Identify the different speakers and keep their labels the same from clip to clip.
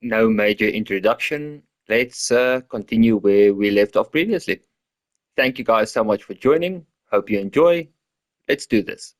Speaker 1: no major introduction. Let's continue where we left off previously. Thank you guys so much for joining. Hope you enjoy. Let's do this.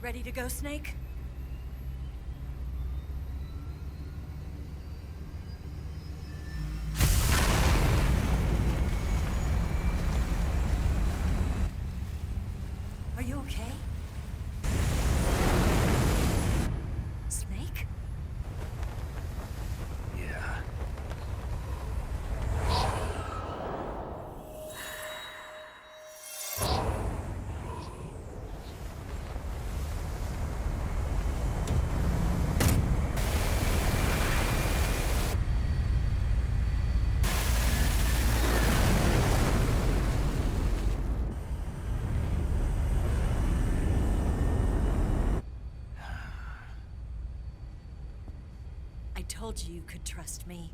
Speaker 2: Ready to go, Snake? Are you okay? Snake?
Speaker 3: Yeah.
Speaker 2: I told you you could trust me.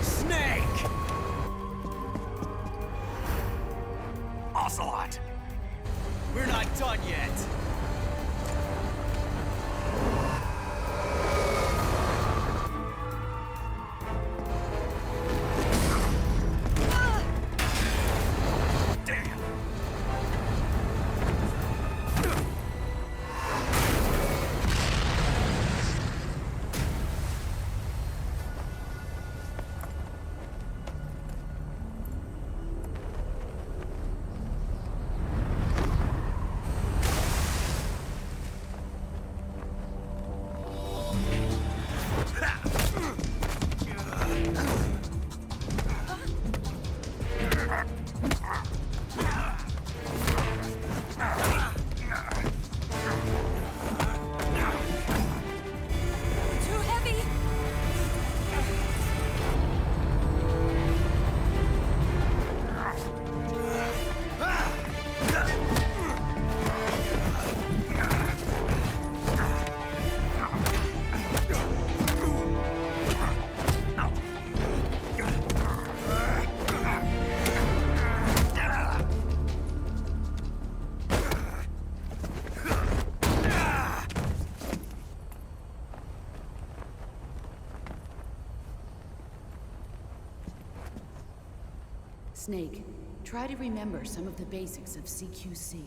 Speaker 3: Snake! Ocelot! We're not done yet! Snake, try to remember some of the basics of CQC.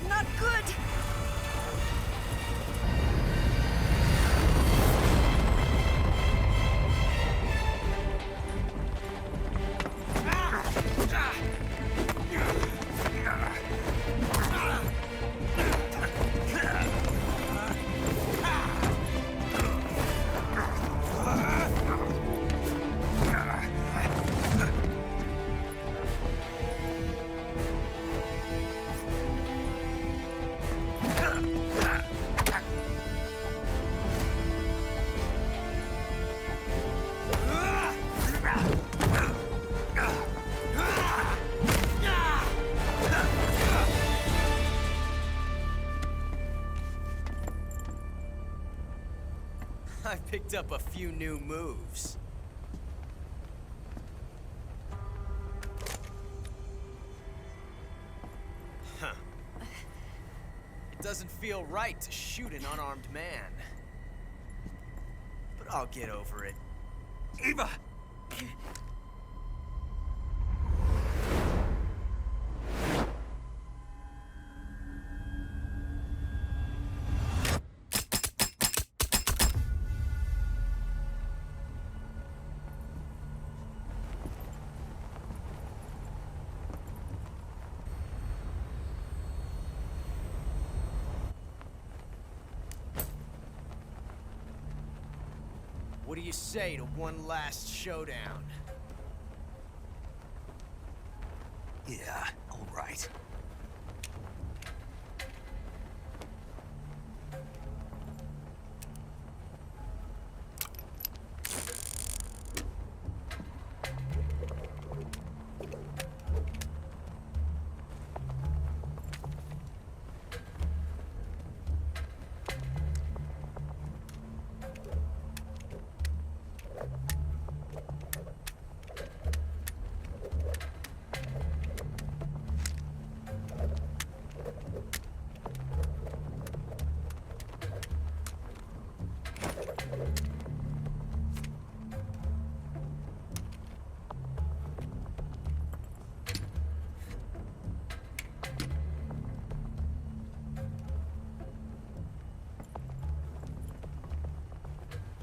Speaker 2: Not good!
Speaker 4: I picked up a few new moves. Huh. It doesn't feel right to shoot an unarmed man. But I'll get over it. Eva! What do you say to one last showdown?
Speaker 5: Yeah, all right.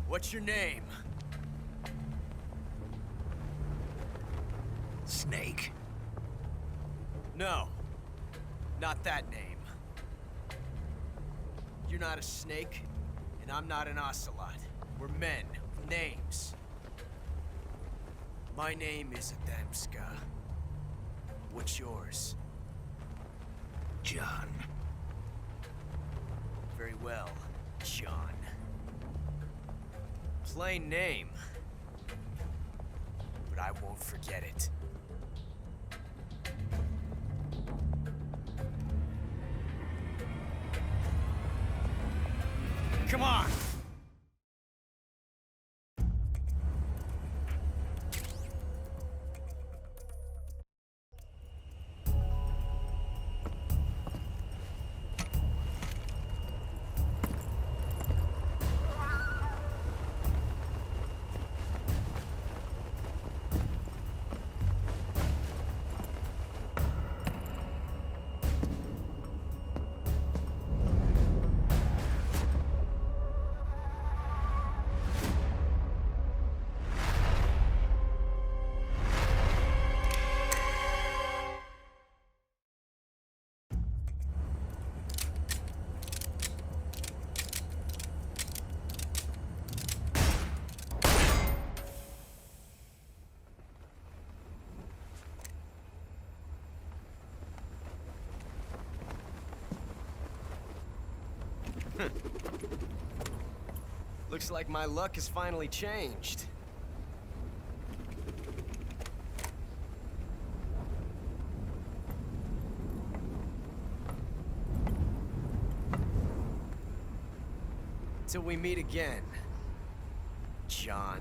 Speaker 4: What's your name?
Speaker 5: Snake.
Speaker 4: No. Not that name. You're not a snake, and I'm not an ocelot. We're men with names. My name is Adamska. What's yours?
Speaker 5: John.
Speaker 4: Very well, John. Plain name. But I won't forget it. Come on! Looks like my luck has finally changed. Till we meet again, John.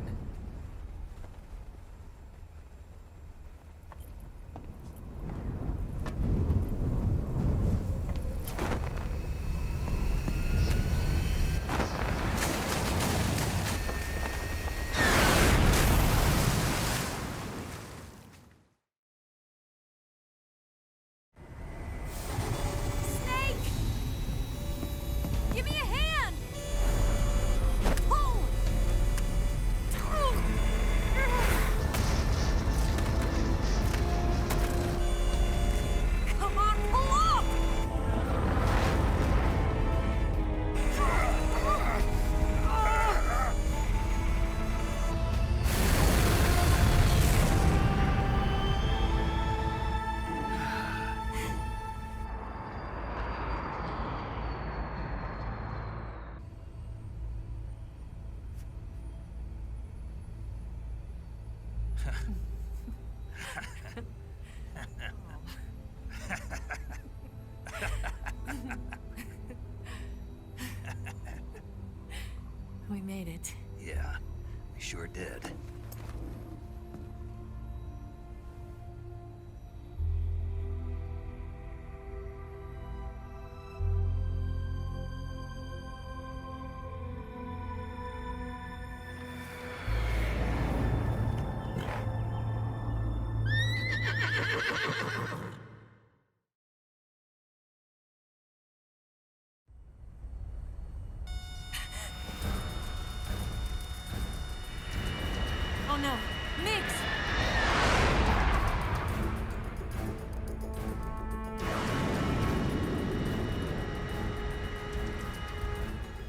Speaker 2: We made it.
Speaker 5: Yeah, we sure did.
Speaker 2: Oh no, Mix!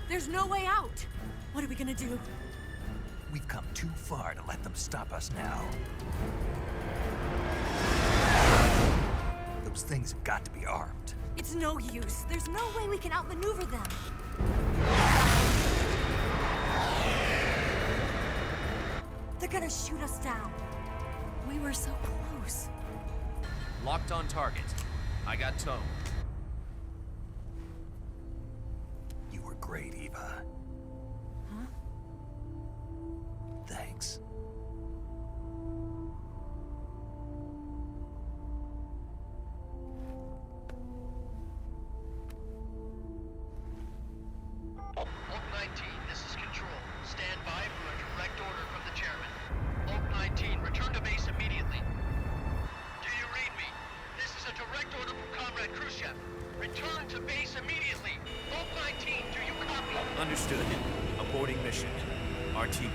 Speaker 2: There's no way out! What are we gonna do?
Speaker 5: We've come too far to let them stop us now. Those things have got to be armed.
Speaker 2: It's no use. There's no way we can outmaneuver them. They're gonna shoot us down. We were so close.
Speaker 4: Locked on target. I got tone.
Speaker 5: You were great, Eva.
Speaker 2: Huh?
Speaker 5: Thanks.
Speaker 6: Oak 19, this is Control. Stand by for a direct order from the chairman. Oak 19, return to base immediately. Do you read me? This is a direct order from Comrade Khrushchev. Return to base immediately. Oak 19, do you copy?
Speaker 4: Understood. Aborting mission. RTB.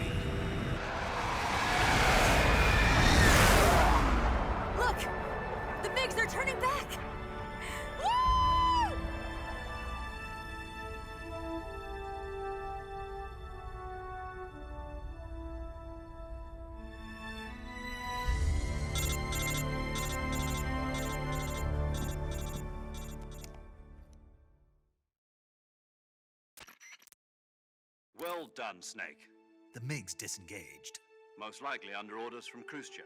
Speaker 2: Look! The MiGs are turning back! Woo!
Speaker 7: Well done, Snake.
Speaker 5: The MiG's disengaged.
Speaker 7: Most likely under orders from Khrushchev.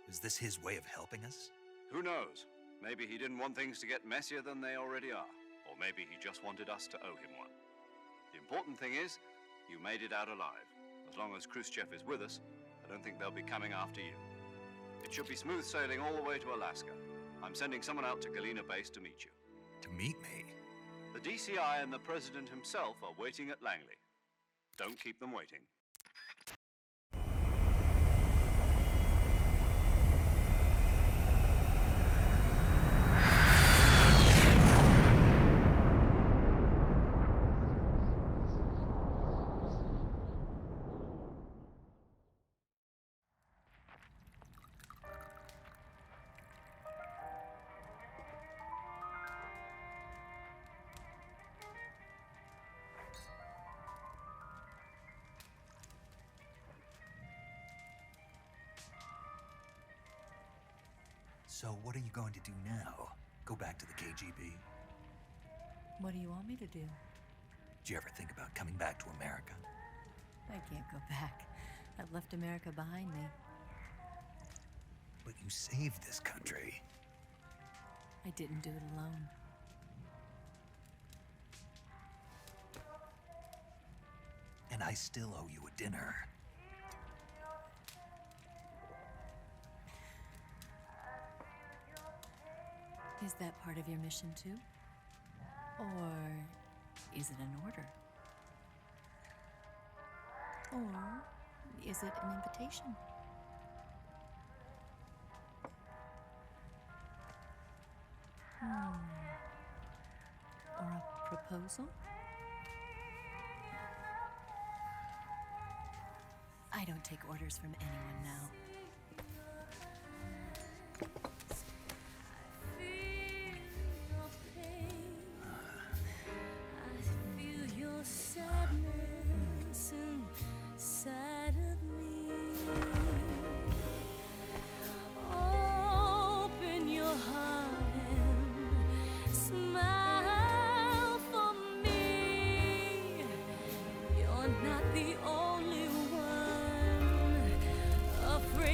Speaker 5: Is this his way of helping us?
Speaker 7: Who knows? Maybe he didn't want things to get messier than they already are. Or maybe he just wanted us to owe him one. The important thing is, you made it out alive. As long as Khrushchev is with us, I don't think they'll be coming after you. It should be smooth sailing all the way to Alaska. I'm sending someone out to Galena Base to meet you.
Speaker 5: To meet me?
Speaker 7: The DCI and the President himself are waiting at Langley. Don't keep them waiting.
Speaker 5: So what are you going to do now? Go back to the KGB?
Speaker 2: What do you want me to do?
Speaker 5: Did you ever think about coming back to America?
Speaker 2: I can't go back. I've left America behind me.
Speaker 5: But you saved this country.
Speaker 2: I didn't do it alone.
Speaker 5: And I still owe you a dinner.
Speaker 2: Is that part of your mission too? Or is it an order? Or is it an invitation? Or a proposal? I don't take orders from anyone now.
Speaker 8: Not the only one afraid.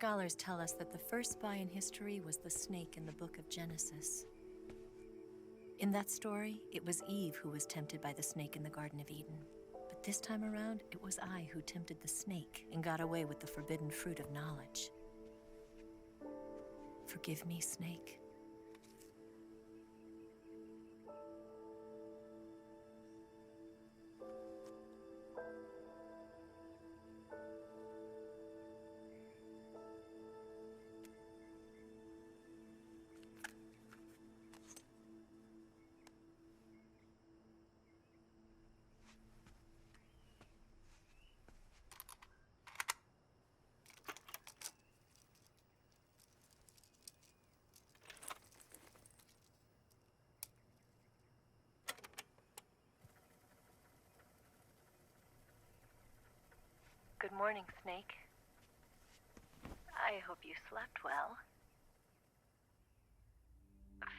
Speaker 2: scholars tell us that the first spy in history was the snake in the book of Genesis. In that story, it was Eve who was tempted by the snake in the Garden of Eden. But this time around, it was I who tempted the snake and got away with the forbidden fruit of knowledge. Forgive me, Snake.
Speaker 8: Good morning, Snake. I hope you slept well.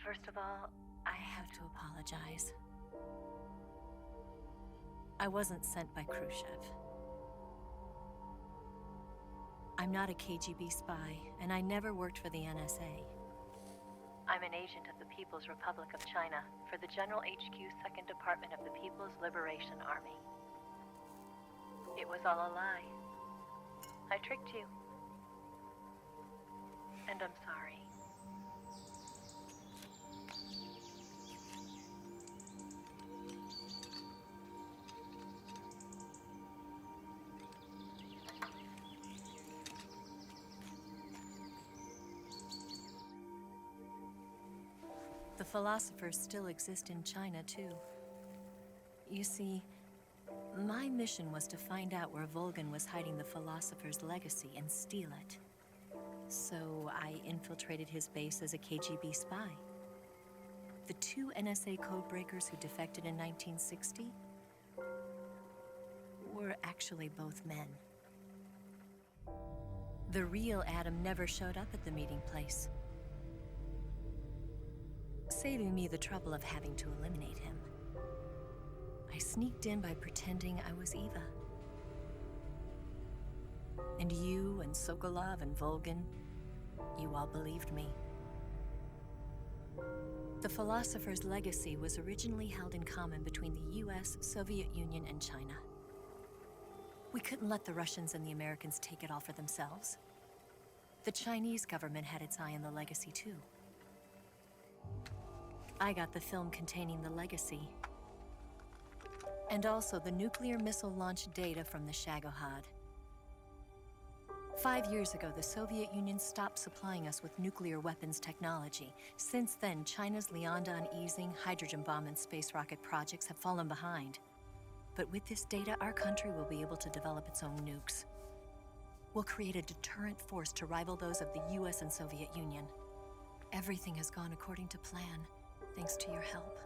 Speaker 8: First of all,
Speaker 2: I have to apologize. I wasn't sent by Khrushchev. I'm not a KGB spy, and I never worked for the NSA.
Speaker 8: I'm an agent of the People's Republic of China for the General HQ 2nd Department of the People's Liberation Army. It was all a lie. I tricked you. And I'm sorry.
Speaker 2: The philosophers still exist in China, too. You see, my mission was to find out where Volgan was hiding the philosopher's legacy and steal it. So I infiltrated his base as a KGB spy. The two NSA codebreakers who defected in 1960 were actually both men. The real Adam never showed up at the meeting place, saving me the trouble of having to eliminate him. I sneaked in by pretending I was Eva. And you and Sokolov and Volgan, you all believed me. The philosopher's legacy was originally held in common between the US, Soviet Union, and China. We couldn't let the Russians and the Americans take it all for themselves. The Chinese government had its eye on the legacy too. I got the film containing the legacy, and also the nuclear missile launch data from the Shagohod. 5 years ago, the Soviet Union stopped supplying us with nuclear weapons technology. Since then, China's Liaodong easing, hydrogen bomb, and space rocket projects have fallen behind. But with this data, our country will be able to develop its own nukes. We'll create a deterrent force to rival those of the US and Soviet Union. Everything has gone according to plan, thanks to your help.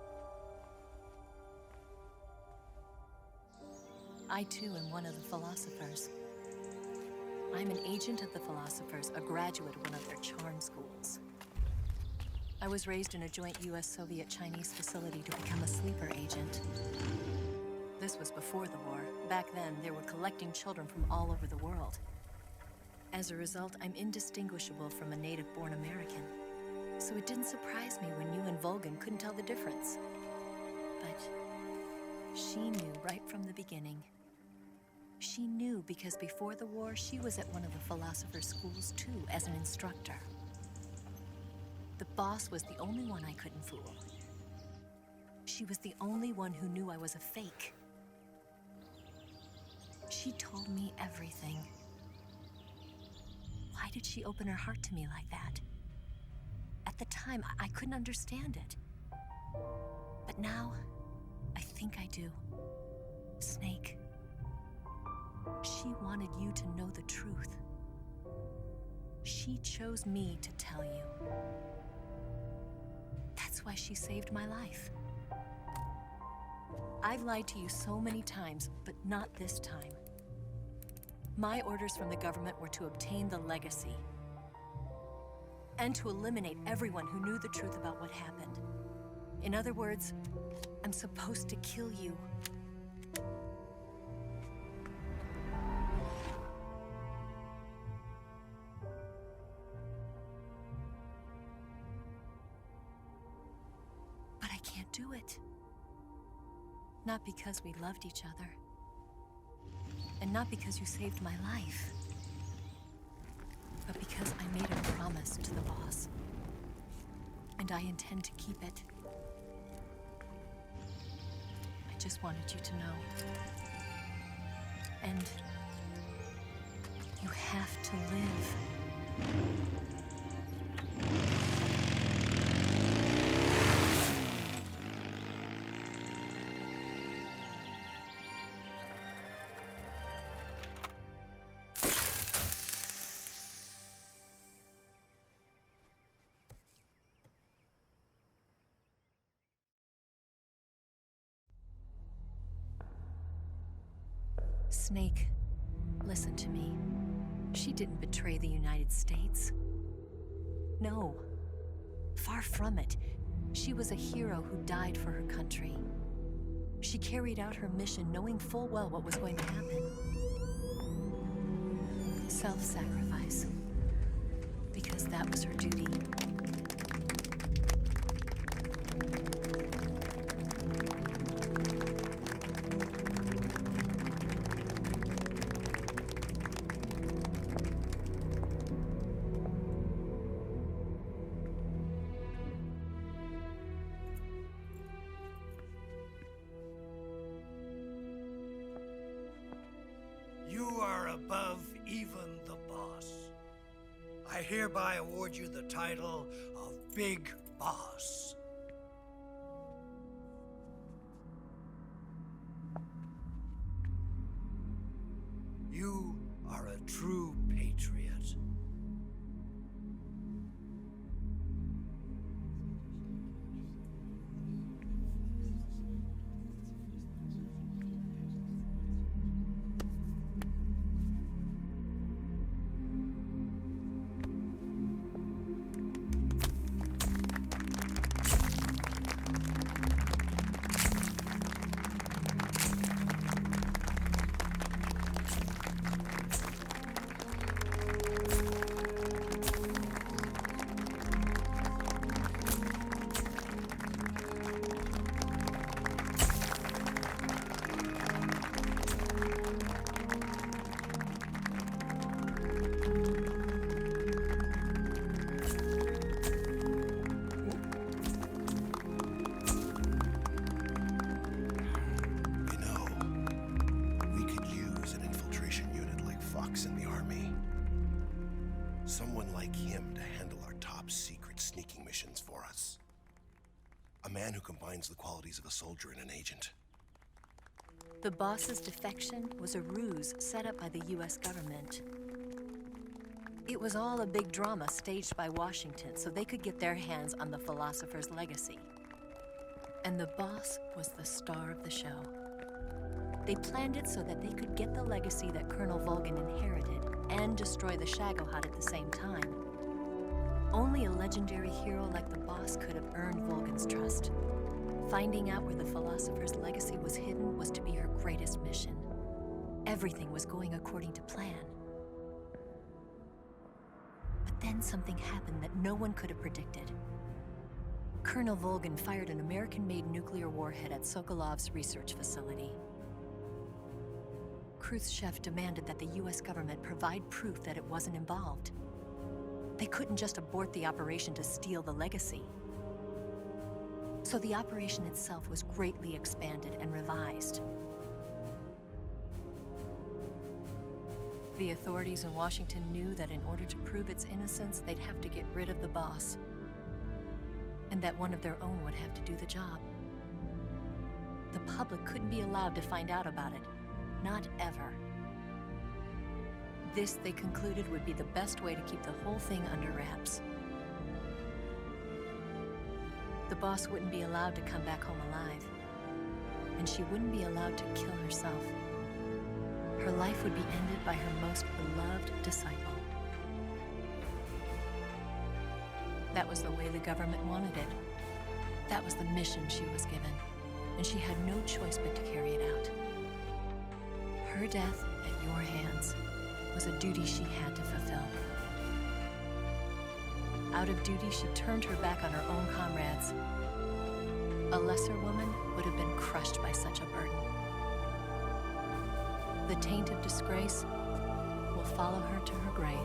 Speaker 2: I too am one of the philosophers. I'm an agent of the philosophers, a graduate of one of their charm schools. I was raised in a joint US-Soviet-Chinese facility to become a sleeper agent. This was before the war. Back then, they were collecting children from all over the world. As a result, I'm indistinguishable from a native-born American. So it didn't surprise me when you and Volgan couldn't tell the difference. But she knew right from the beginning. She knew because before the war, she was at one of the philosopher's schools too, as an instructor. The boss was the only one I couldn't fool. She was the only one who knew I was a fake. She told me everything. Why did she open her heart to me like that? At the time, I couldn't understand it. But now, I think I do. Snake. She wanted you to know the truth. She chose me to tell you. That's why she saved my life. I've lied to you so many times, but not this time. My orders from the government were to obtain the legacy and to eliminate everyone who knew the truth about what happened. In other words, I'm supposed to kill you. do it. Not because we loved each other. And not because you saved my life. But because I made a promise to the boss. And I intend to keep it. I just wanted you to know. And you have to live. Snake, listen to me. She didn't betray the United States. No. Far from it. She was a hero who died for her country. She carried out her mission knowing full well what was going to happen. Self-sacrifice. Because that was her duty.
Speaker 9: You are above even the boss. I hereby award you the title of Big Boss. You are a true patriot. Someone like him to handle our top secret sneaking missions for us. A man who combines the qualities of a soldier and an agent.
Speaker 2: The boss's defection was a ruse set up by the US government. It was all a big drama staged by Washington so they could get their hands on the philosopher's legacy. And the boss was the star of the show. They planned it so that they could get the legacy that Colonel Volgin inherited and destroy the Shagohod at the same time. Only a legendary hero like the boss could have earned Volgin's trust. Finding out where the philosopher's legacy was hidden was to be her greatest mission. Everything was going according to plan. But then something happened that no one could have predicted. Colonel Volgin fired an American-made nuclear warhead at Sokolov's research facility. Khrushchev demanded that the US government provide proof that it wasn't involved. They couldn't just abort the operation to steal the legacy. So the operation itself was greatly expanded and revised. The authorities in Washington knew that in order to prove its innocence, they'd have to get rid of the boss. And that one of their own would have to do the job. The public couldn't be allowed to find out about it. Not ever. This, they concluded, would be the best way to keep the whole thing under wraps. The boss wouldn't be allowed to come back home alive. And she wouldn't be allowed to kill herself. Her life would be ended by her most beloved disciple. That was the way the government wanted it. That was the mission she was given. And she had no choice but to carry it out. Her death at your hands was a duty she had to fulfill. Out of duty, she turned her back on her own comrades A lesser woman would have been crushed by such a burden. The taint of disgrace will follow her to her grave.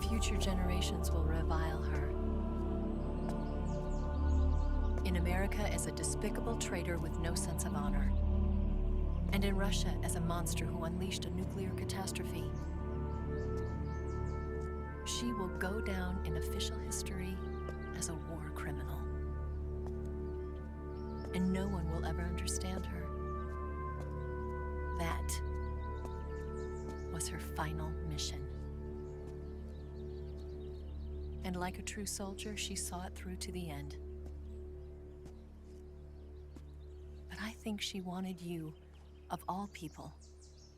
Speaker 2: Future generations will revile her. In America as a despicable traitor with no sense of honor. And in Russia as a monster who unleashed a nuclear catastrophe. She will go down in official history as a war criminal. And no one will ever understand her. That was her final mission. And like a true soldier, she saw it through to the end. But I think she wanted you, of all people,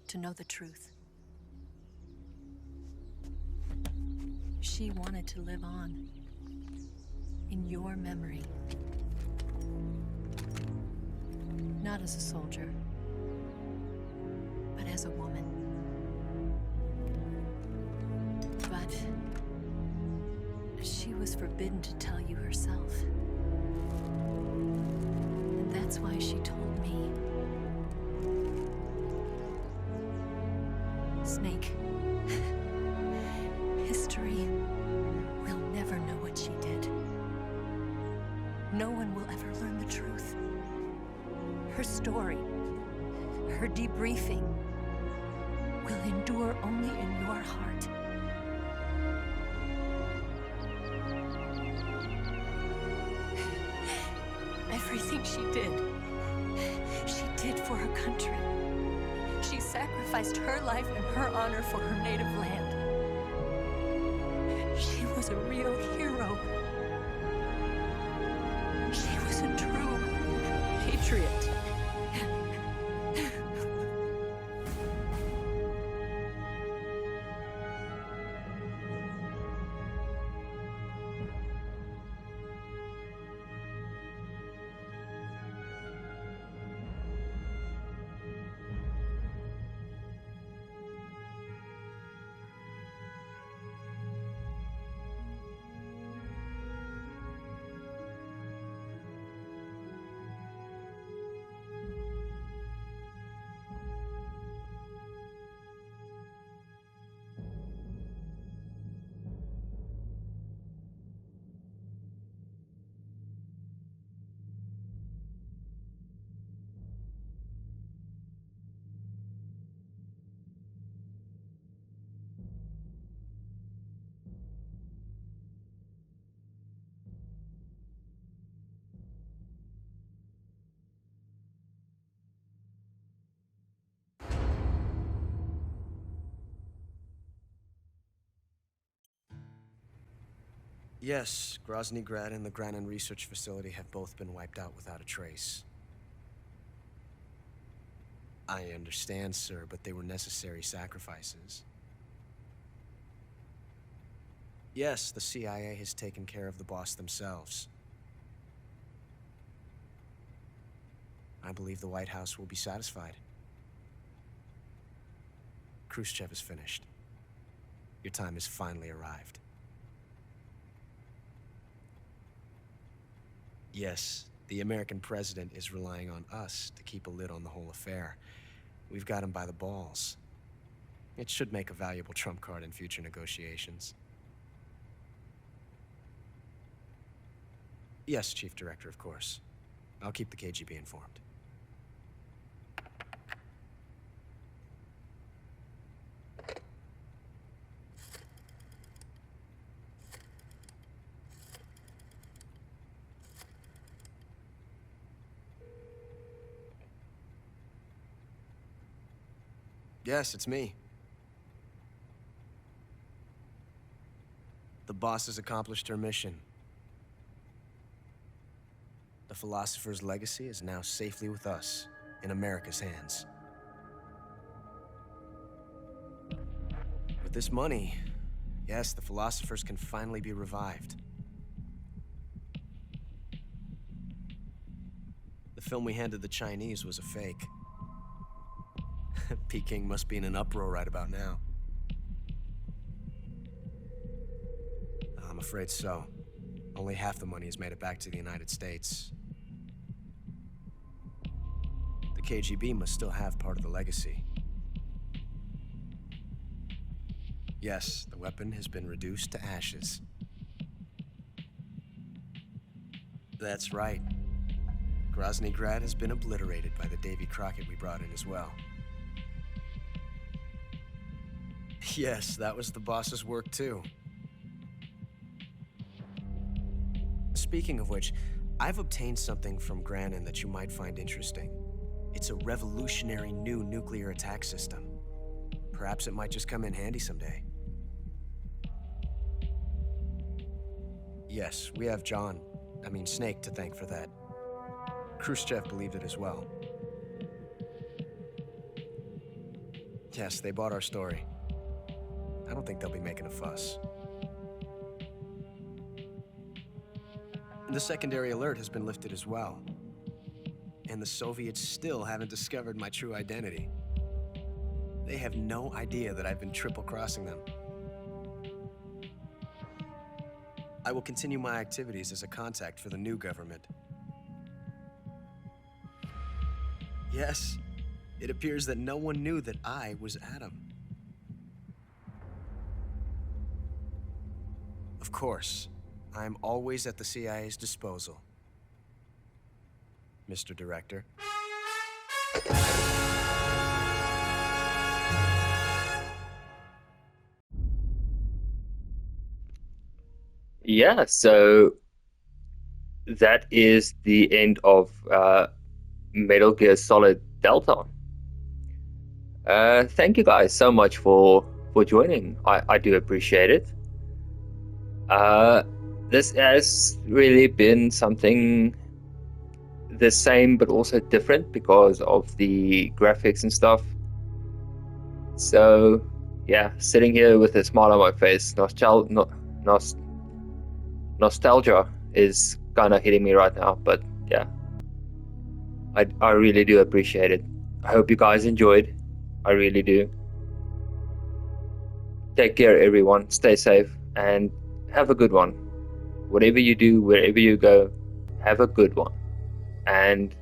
Speaker 2: to know the truth. She wanted to live on in your memory. Not as a soldier, but as a woman. But she was forbidden to tell you herself. And that's why she told me. Snake, history will never know what she did. No one will ever learn the truth. Her story, her debriefing, will endure only in your heart. Everything she did for her country. She sacrificed her life and her honor for her native land. She was a real hero. She was a true patriot.
Speaker 10: Yes, Grozny Grad and the Granin Research Facility have both been wiped out without a trace. I understand, sir, but they were necessary sacrifices. Yes, the CIA has taken care of the boss themselves. I believe the White House will be satisfied. Khrushchev is finished. Your time has finally arrived. Yes, the American president is relying on us to keep a lid on the whole affair. We've got him by the balls. It should make a valuable trump card in future negotiations. Yes, Chief Director, of course. I'll keep the KGB informed. Yes, it's me. The boss has accomplished her mission. The philosopher's legacy is now safely with us, in America's hands. With this money, yes, the philosophers can finally be revived. The film we handed the Chinese was a fake. Peking must be in an uproar right about now. I'm afraid so. Only half the money has made it back to the United States. The KGB must still have part of the legacy. Yes, the weapon has been reduced to ashes. That's right. Grozny Grad has been obliterated by the Davy Crockett we brought in as well. Yes, that was the boss's work too. Speaking of which, I've obtained something from Granin that you might find interesting. It's a revolutionary new nuclear attack system. Perhaps it might just come in handy someday. Yes, we have Snake to thank for that. Khrushchev believed it as well. Yes, they bought our story. I don't think they'll be making a fuss. The secondary alert has been lifted as well. And the Soviets still haven't discovered my true identity. They have no idea that I've been triple-crossing them. I will continue my activities as a contact for the new government. Yes, it appears that no one knew that I was Adam. Of course, I'm always at the CIA's disposal, Mr. Director.
Speaker 1: Yeah, so that is the end of Metal Gear Solid Delta. Thank you guys so much for joining. I do appreciate it. This has really been something the same but also different because of the graphics and stuff. So yeah, sitting here with a smile on my face, nostalgia is kind of hitting me right now, but yeah, I really do appreciate it. I hope you guys enjoyed. I really do. Take care, everyone. Stay safe and have a good one. Whatever you do, wherever you go, have a good one. And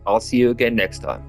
Speaker 1: I'll see you again next time.